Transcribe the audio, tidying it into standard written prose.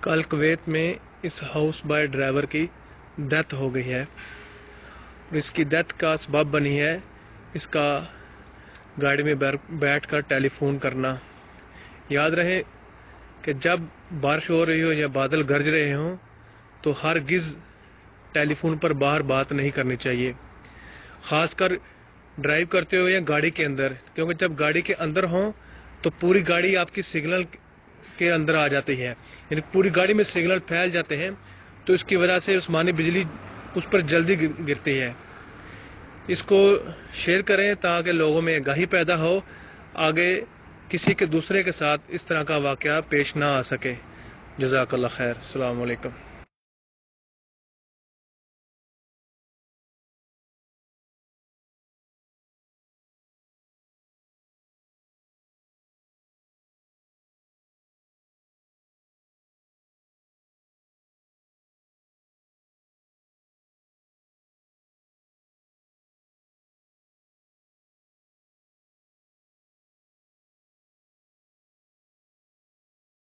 کل کویت میں اس house bye driver کی ڈیتھ ہو گئی ہے اور اس کی ڈیتھ کا سبب بنی ہے اس کا گاڑی میں بیٹھ کر ٹیلی فون کرنا۔ یاد رہے کہ جب بارش ہو رہی ہو یا بادل گرج رہے ہوں تو ہرگز ٹیلی فون پر باہر بات نہیں کرنی چاہیے، خاص کر ڈرائیو کرتے ہوئے یا گاڑی کے اندر، کیونکہ جب گاڑی کے اندر ہوں تو پوری گاڑی آپ کی سگنل کے اندر آ جاتی ہے، یعنی پوری گاڑی میں سگنل پھیل جاتے ہیں، تو اس کی وجہ سے عثمانی بجلی اس پر جلدی گرتی ہے۔ اس کو شیئر کریں تاکہ لوگوں میں آگاہی پیدا ہو، آگے کسی کے دوسرے کے ساتھ اس طرح کا واقعہ پیش نہ آ سکے۔ جزاک اللہ خیر۔ السلام علیکم۔